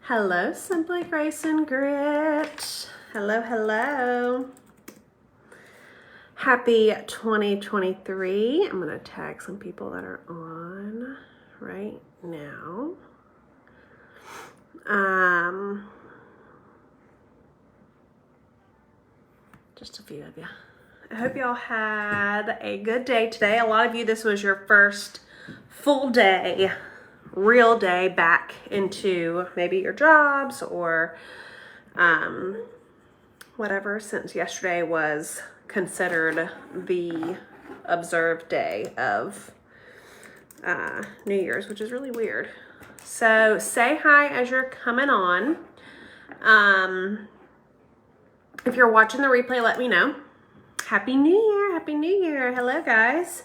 Hello, Simply Grace and Grit. Hello, hello. Happy 2023. I'm going to tag some people that are on right now. Just a few of you. I hope y'all had a good day today. A lot of you, this was your first full day, real day back into maybe your jobs or whatever, since yesterday was considered the observed day of New Year's, which is really weird. So say hi as you're coming on. If you're watching the replay, let me know. Happy New Year. Happy New Year. Hello, guys.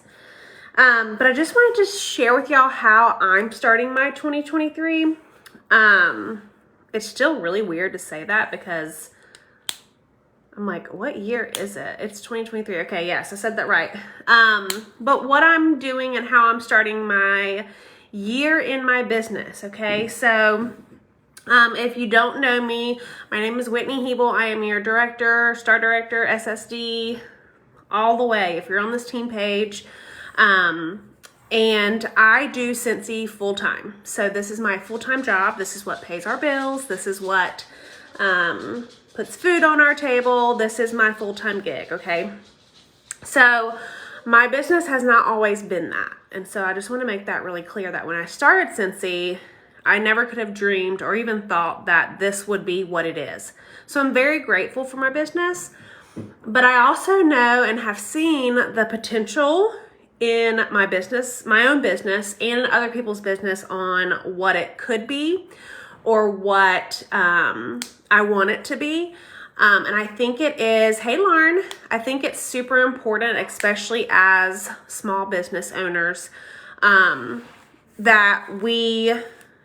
But I just wanted to share with y'all how I'm starting my 2023. It's still really weird to say that because I'm like, what year is it? It's 2023. Okay, yes, I said that right. But what I'm doing and how I'm starting my year in my business, okay? So if you don't know me, my name is Whitney Hebel. I am your director, star director, SSD, all the way, if you're on this team page. And I do Scentsy full-time. So this is my full-time job. This is what pays our bills. This is what puts food on our table. This is my full-time gig, okay? So my business has not always been that. And so I just want to make that really clear that when I started Scentsy, I never could have dreamed or even thought that this would be what it is. So I'm very grateful for my business, but I also know and have seen the potential in my business, my own business, and in other people's business on what it could be or what I want it to be. And I think it is, hey Lauren, I think it's super important, especially as small business owners, that we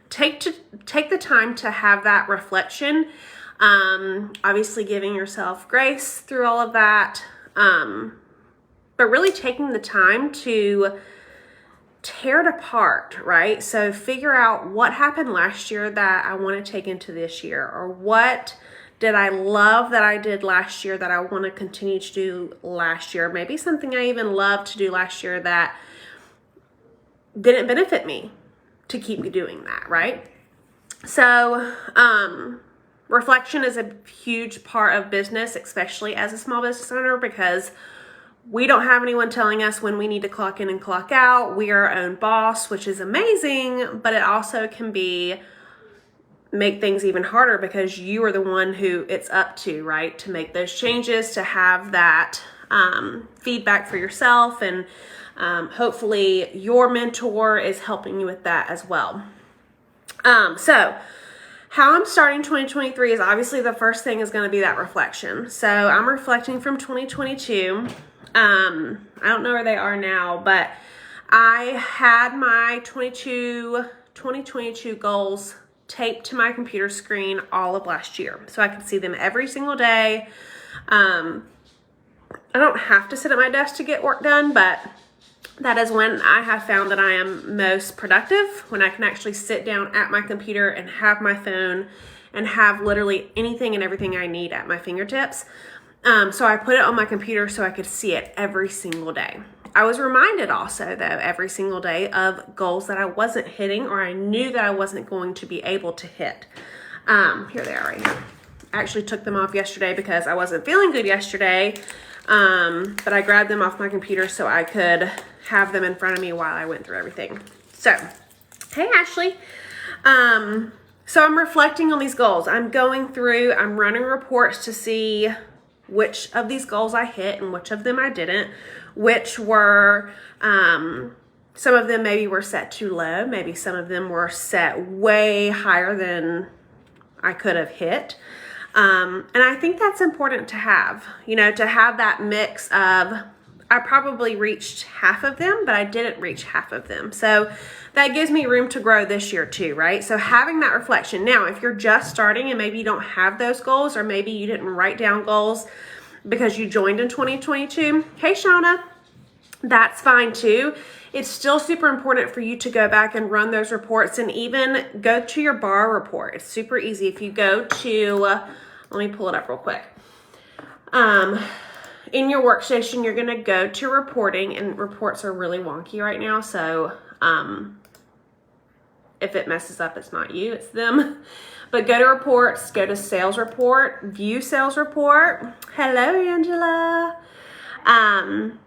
take the time to have that reflection. Obviously giving yourself grace through all of that. But really taking the time to tear it apart, right? So figure out what happened last year that I want to take into this year, or what did I love that I did last year that I want to continue to do last year. Maybe something I even loved to do last year that didn't benefit me to keep doing that, right? So, reflection is a huge part of business, especially as a small business owner, because we don't have anyone telling us when we need to clock in and clock out. We are our own boss, which is amazing, but it also can make things even harder because you are the one who it's up to, right? To make those changes, to have that feedback for yourself, and hopefully your mentor is helping you with that as well. So how I'm starting 2023 is obviously the first thing is going to be that reflection. So I'm reflecting from 2022. I don't know where they are now, but I had my 2022 goals taped to my computer screen all of last year. So I could see them every single day. I don't have to sit at my desk to get work done, but that is when I have found that I am most productive, when I can actually sit down at my computer and have my phone and have literally anything and everything I need at my fingertips. So I put it on my computer so I could see it every single day. I was reminded also, though, every single day of goals that I wasn't hitting or I knew that I wasn't going to be able to hit. Here they are right here. I actually took them off yesterday because I wasn't feeling good yesterday, but I grabbed them off my computer so I could have them in front of me while I went through everything. So, hey, Ashley. So I'm reflecting on these goals. I'm going through, I'm running reports to see which of these goals I hit and which of them I didn't, which were, some of them maybe were set too low. Maybe some of them were set way higher than I could have hit. And I think that's important to have, to have that mix of, I probably reached half of them, but I didn't reach half of them. So that gives me room to grow this year too, right? So having that reflection. Now, if you're just starting and maybe you don't have those goals, or maybe you didn't write down goals because you joined in 2022, hey, Shauna, that's fine too. it's still super important for you to go back and run those reports and even go to your bar report. It's super easy. If you go to, let me pull it up real quick. In your workstation, you're going to go to reporting, and reports are really wonky right now. So, if it messes up, it's not you, it's them. But go to reports, go to sales report, view sales report. Hello, Angela. And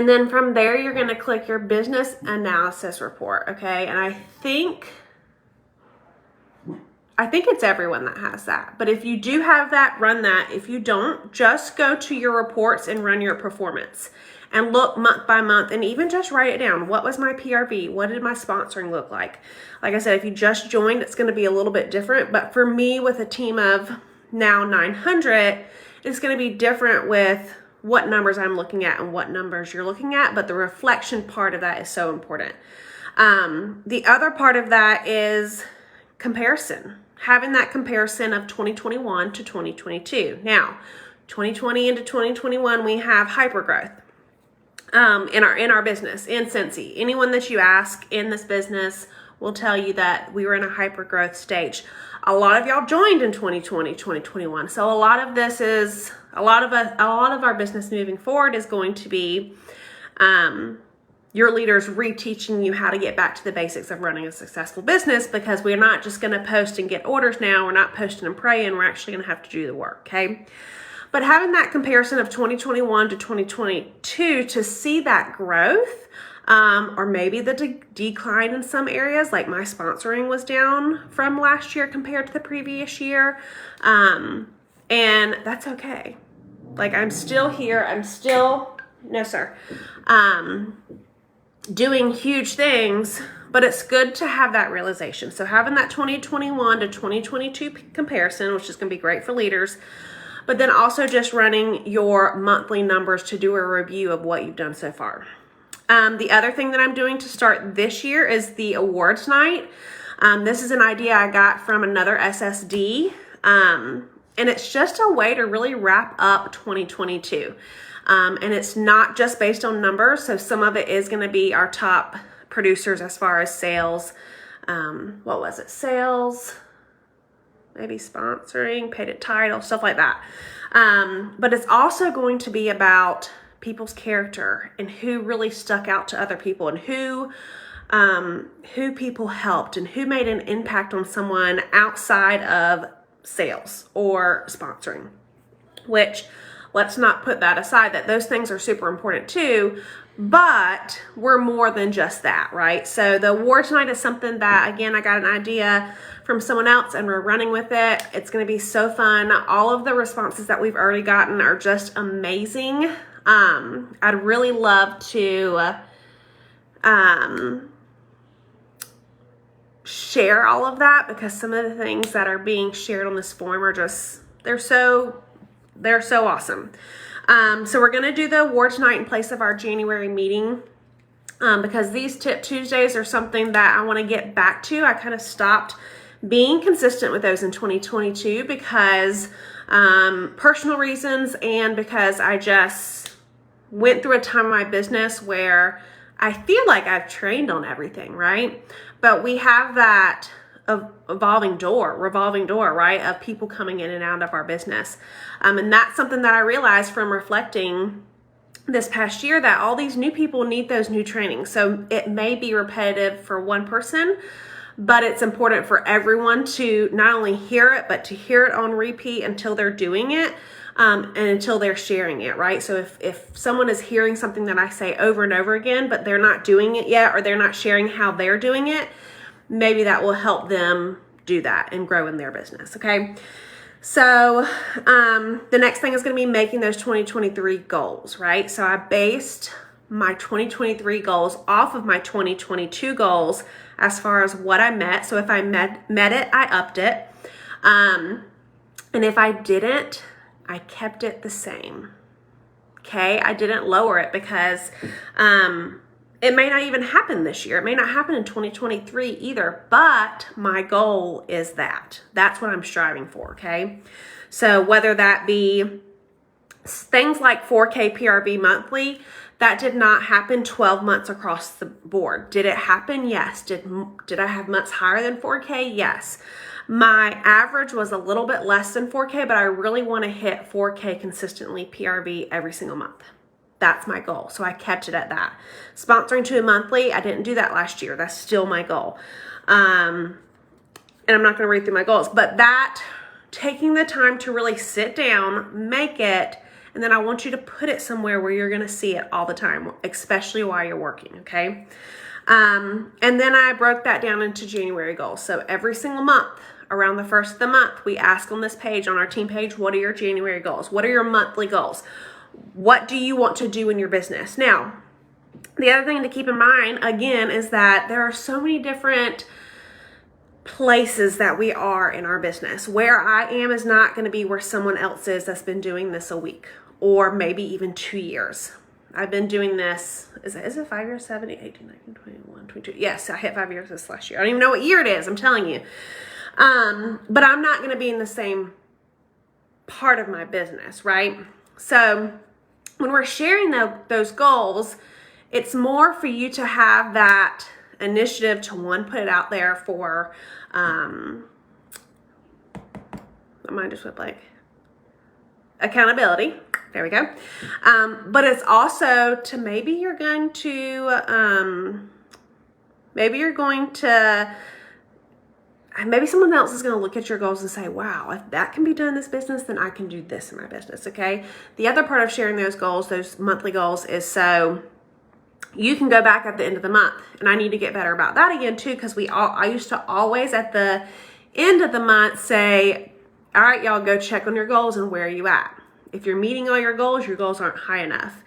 then from there, you're going to click your business analysis report. Okay. And I think it's everyone that has that. But if you do have that, run that. If you don't, just go to your reports and run your performance and look month by month and even just write it down. What was my PRV? What did my sponsoring look like? Like I said, if you just joined, it's going to be a little bit different. But for me, with a team of now 900, it's going to be different with what numbers I'm looking at and what numbers you're looking at. But the reflection part of that is so important. The other part of that is comparison. Having that comparison of 2021 to 2022. Now, 2020 into 2021, we have hypergrowth in our business, in Scentsy. Anyone that you ask in this business will tell you that we were in a hypergrowth stage. A lot of y'all joined in 2020, 2021. So a lot of this is, a lot of our business moving forward is going to be your leaders reteaching you how to get back to the basics of running a successful business, because we're not just going to post and get orders now. We're not posting and praying. We're actually going to have to do the work, okay? But having that comparison of 2021 to 2022 to see that growth, or maybe the decline in some areas, like my sponsoring was down from last year compared to the previous year, and that's okay. Like, I'm still here. I'm still, no sir, doing huge things, but it's good to have that realization. So having that 2021 to 2022 comparison, which is going to be great for leaders, but then also just running your monthly numbers to do a review of what you've done so far. The other thing that I'm doing to start this year is the awards night. This is an idea I got from another SSD, and it's just a way to really wrap up 2022. And it's not just based on numbers. So some of it is going to be our top producers as far as sales. What was it? Sales, maybe sponsoring, paid at title, stuff like that. But it's also going to be about people's character and who really stuck out to other people, and who people helped and who made an impact on someone outside of sales or sponsoring, which, let's not put that aside, that those things are super important too, but we're more than just that, right? So the awards night is something that, again, I got an idea from someone else and we're running with it. It's going to be so fun. All of the responses that we've already gotten are just amazing. I'd really love to share all of that, because some of the things that are being shared on this forum are just, they're so awesome. So we're going to do the awards night in place of our January meeting, because these Tip Tuesdays are something that I want to get back to. I kind of stopped being consistent with those in 2022 because personal reasons, and because I just went through a time in my business where I feel like I've trained on everything, right? But we have that revolving door, right, of people coming in and out of our business. And that's something that I realized from reflecting this past year, that all these new people need those new trainings. So it may be repetitive for one person, but it's important for everyone to not only hear it, but to hear it on repeat until they're doing it, and until they're sharing it, right? So if someone is hearing something that I say over and over again, but they're not doing it yet, or they're not sharing how they're doing it, maybe that will help them do that and grow in their business, okay? So the next thing is going to be making those 2023 goals, right? So I based my 2023 goals off of my 2022 goals as far as what I met. So if I met it, I upped it. And if I didn't, I kept it the same. Okay, I didn't lower it, because it may not even happen this year. It may not happen in 2023 either, but my goal is that. That's what I'm striving for, okay? So whether that be things like 4K PRV monthly, That did not happen 12 months across the board. Did it happen? Yes. Did I have months higher than 4K? Yes. My average was a little bit less than 4K, but I really want to hit 4K consistently PRV every single month. That's my goal. So I kept it at that. Sponsoring to a monthly, I didn't do that last year. That's still my goal. And I'm not going to read through my goals, but that, taking the time to really sit down, make it, and then I want you to put it somewhere where you're going to see it all the time, especially while you're working, okay? And then I broke that down into January goals. So every single month, around the first of the month, we ask on this page, on our team page, what are your January goals? What are your monthly goals? What do you want to do in your business? Now, the other thing to keep in mind, again, is that there are so many different places that we are in our business. Where I am is not going to be where someone else is that's been doing this a week or maybe even 2 years. I've been doing this, is it 5 years, 7, 8, 18, 19, 21, 22? Yes, I hit 5 years this last year. I don't even know what year it is, I'm telling you. But I'm not going to be in the same part of my business, right? So when we're sharing those goals, it's more for you to have that initiative to, one, put it out there for, my mind just went blank. Accountability. There we go. But it's also to maybe someone else is going to look at your goals and say, wow, if that can be done in this business, then I can do this in my business, okay? The other part of sharing those goals, those monthly goals, is so you can go back at the end of the month. And I need to get better about that again, too, because I used to always at the end of the month say, all right, y'all, go check on your goals and where are you at? If you're meeting all your goals aren't high enough.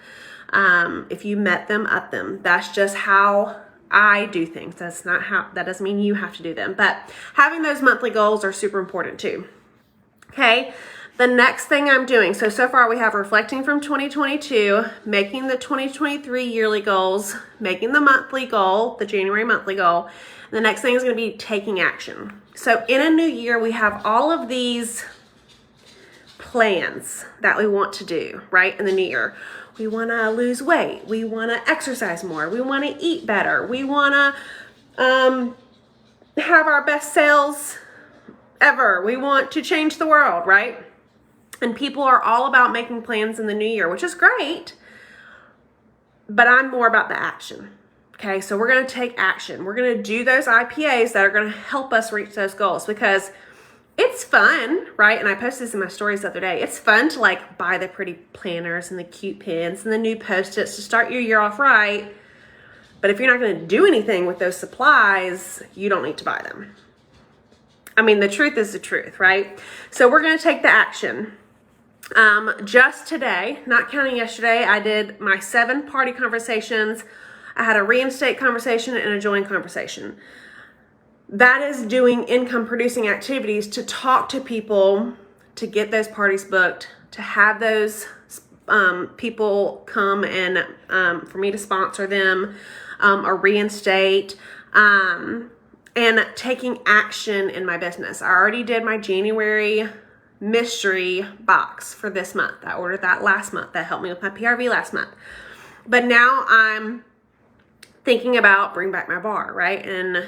If you met them, up them. That's just how I do things. That doesn't mean you have to do them, but having those monthly goals are super important too. Okay. The next thing I'm doing, so far we have reflecting from 2022, making the 2023 yearly goals, making the monthly goal, the January monthly goal. The next thing is going to be taking action. So in a new year, we have all of these plans that we want to do, right? In the new year. We want to lose weight. We want to exercise more. We want to eat better. We want to have our best sales ever. We want to change the world, right? And people are all about making plans in the new year, which is great, but I'm more about the action. Okay, so we're going to take action. We're going to do those IPAs that are going to help us reach those goals, because it's fun, right? And I posted this in my stories the other day. It's fun to like buy the pretty planners and the cute pins and the new Post-its to start your year off right. But if you're not going to do anything with those supplies, you don't need to buy them. I mean, the truth is the truth, right? So we're going to take the action. Just today, not counting yesterday, I did my 7 party conversations. I had a reinstate conversation and a join conversation. That is doing income producing activities to talk to people, to get those parties booked, to have those people come and for me to sponsor them or reinstate, and taking action in my business. I already did my January mystery box for this month. I ordered that last month. That helped me with my PRV last month. But now I'm thinking about Bring Back My Bar, right? And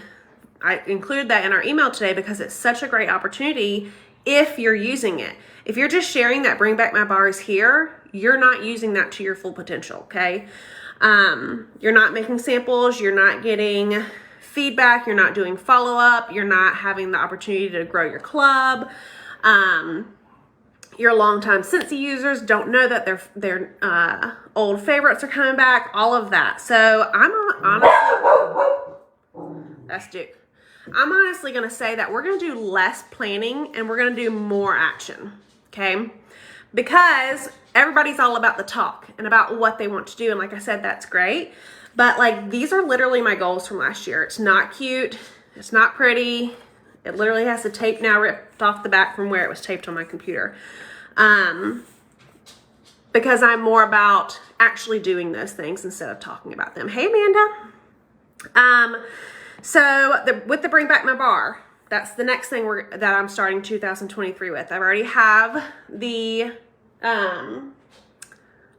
I include that in our email today because it's such a great opportunity if you're using it. If you're just sharing that Bring Back My Bar is here, you're not using that to your full potential, okay? You're not making samples, you're not getting feedback, you're not doing follow-up, you're not having the opportunity to grow your club. Your longtime Scentsy users don't know that their old favorites are coming back, all of that. So that's Duke. I'm honestly going to say that we're going to do less planning and we're going to do more action, okay? Because everybody's all about the talk and about what they want to do. And like I said, that's great. But like, these are literally my goals from last year. It's not cute. It's not pretty. It literally has the tape now ripped off the back from where it was taped on my computer. Because I'm more about actually doing those things instead of talking about them. Hey, Amanda. With the Bring Back My Bar, that's the next thing that I'm starting 2023 with. I already have the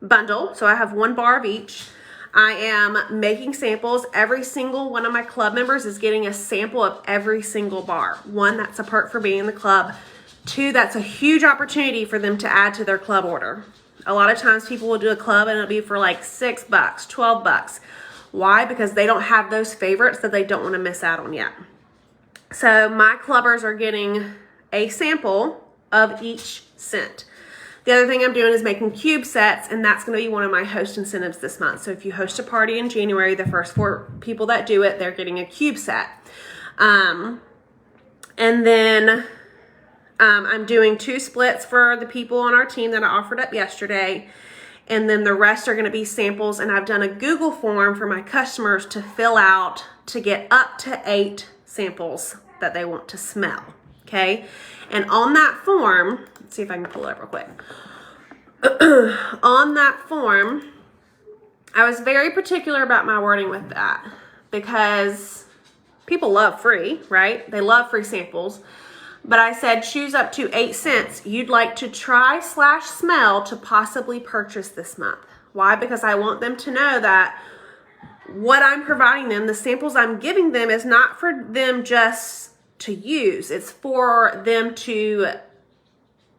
bundle. So I have 1 bar of each. I am making samples. Every single one of my club members is getting a sample of every single bar. 1, that's a perk for being in the club. 2, that's a huge opportunity for them to add to their club order. A lot of times people will do a club and it'll be for like $6, $12. Why? Because they don't have those favorites that they don't want to miss out on yet. So my clubbers are getting a sample of each scent. The other thing I'm doing is making cube sets, and that's going to be one of my host incentives this month. So if you host a party in January, the first 4 people that do it, they're getting a cube set. And then I'm doing 2 splits for the people on our team that I offered up yesterday. And then the rest are going to be samples, and I've done a Google form for my customers to fill out to get up to 8 samples that they want to smell. Okay. And on that form, let's see if I can pull it up real quick. On that form, I was very particular about my wording with that because people love free, right? They love free samples. But I said, choose up to 8 scents you'd like to try/smell to possibly purchase this month. Why? Because I want them to know that what I'm providing them, the samples I'm giving them, is not for them just to use. It's for them to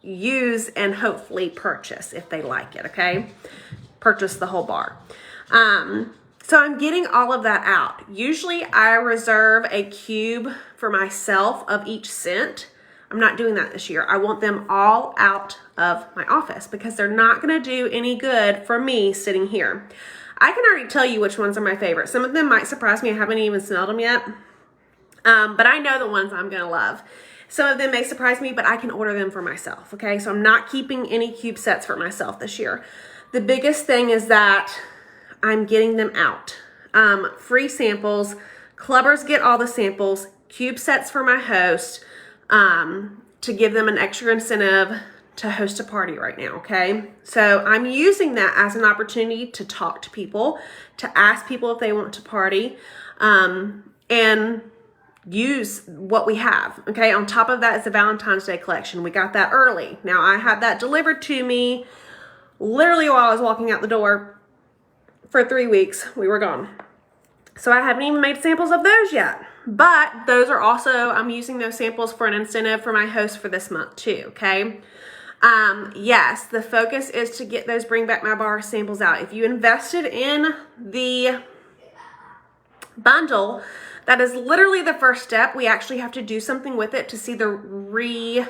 use and hopefully purchase if they like it, okay? Purchase the whole bar. So I'm getting all of that out. Usually I reserve a cube for myself of each scent. I'm not doing that this year. I want them all out of my office because they're not going to do any good for me sitting here. I can already tell you which ones are my favorite. Some of them might surprise me. I haven't even smelled them yet. But I know the ones I'm going to love. Some of them may surprise me, but I can order them for myself, okay? So I'm not keeping any cube sets for myself this year. The biggest thing is that I'm getting them out. Free samples. Clubbers get all the samples. Cube sets for my host to give them an extra incentive to host a party right now, okay? So I'm using that as an opportunity to talk to people, to ask people if they want to party, and use what we have, okay? On top of that is the Valentine's Day collection. We got that early. Now, I had that delivered to me literally while I was walking out the door. For 3 weeks, we were gone. So I haven't even made samples of those yet. But those are also, I'm using those samples for an incentive for my host for this month too, okay? Yes, the focus is to get those Bring Back My Bar samples out. If you invested in the bundle, that is literally the first step. We actually have to do something with it to see the refund,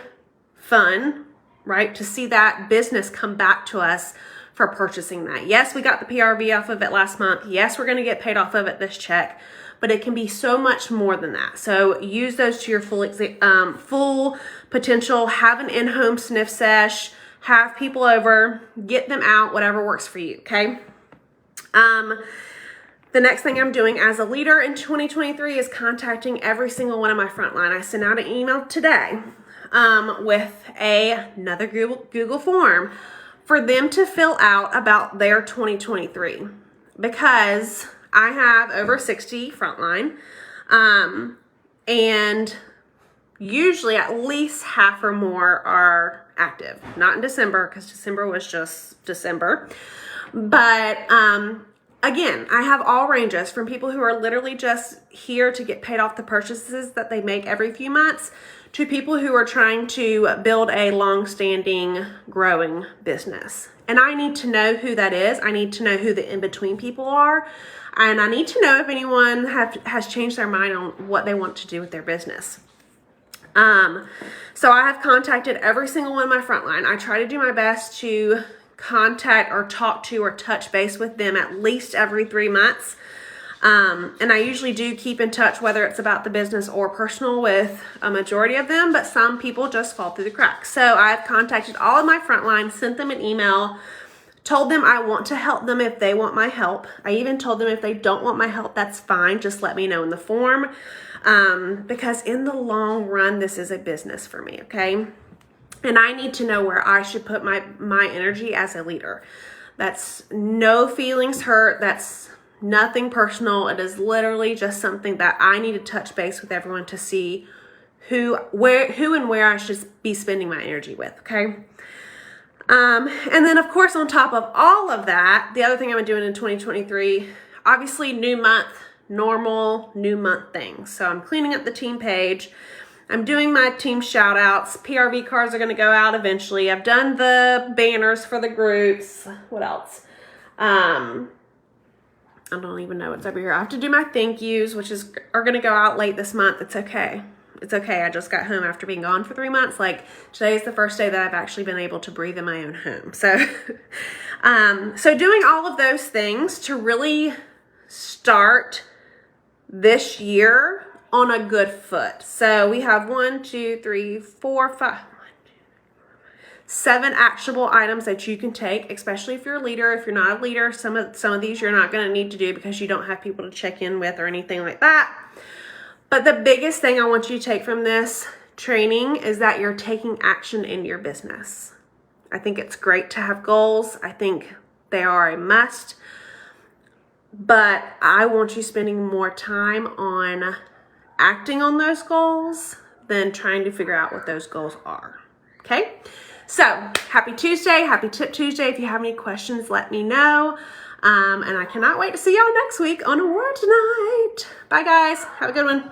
right? To see that business come back to us for purchasing that. Yes, we got the PRV off of it last month. Yes, we're going to get paid off of it this check, but it can be so much more than that. So use those to your full potential. Have an in-home sniff sesh. Have people over. Get them out. Whatever works for you. Okay. The next thing I'm doing as a leader in 2023 is contacting every single one of my frontline. I sent out an email today with another Google form for them to fill out about their 2023, because I have over 60 frontline, and usually at least half or more are active. Not in December, because December was just December, but again, I have all ranges from people who are literally just here to get paid off the purchases that they make every few months to people who are trying to build a long-standing, growing business. And I need to know who that is. I need to know who the in-between people are. And I need to know if anyone has changed their mind on what they want to do with their business. So I have contacted every single one of my frontline. I try to do my best to contact or talk to or touch base with them at least every 3 months. And I usually do keep in touch, whether it's about the business or personal, with a majority of them, but some people just fall through the cracks. So I've contacted all of my frontline, sent them an email, told them I want to help them if they want my help. I even told them if they don't want my help, that's fine. Just let me know in the form. Because in the long run, this is a business for me, okay? And I need to know where I should put my energy as a leader. That's no feelings hurt. That's nothing personal. It is literally just something that I need to touch base with everyone to see who and where I should be spending my energy with, okay? And then of course, on top of all of that, the other thing I'm doing in 2023, obviously new month, normal new month things. So I'm cleaning up the team page. I'm doing my team shout outs. PRV cards are going to go out eventually. I've done the banners for the groups. What else? I don't even know what's over here. I have to do my thank yous, which are going to go out late this month. It's okay. It's okay. I just got home after being gone for 3 months. Like, today is the first day that I've actually been able to breathe in my own home. So, so doing all of those things to really start this year on a good foot. So we have 7 actionable items that you can take, especially if you're a leader. If you're not a leader, some of these you're not going to need to do because you don't have people to check in with or anything like that. But the biggest thing I want you to take from this training is that you're taking action in your business. I think it's great to have goals. I think they are a must. But I want you spending more time on acting on those goals than trying to figure out what those goals are. Okay? So, happy Tuesday. Happy Tip Tuesday. If you have any questions, let me know. And I cannot wait to see y'all next week on Award Night. Bye, guys. Have a good one.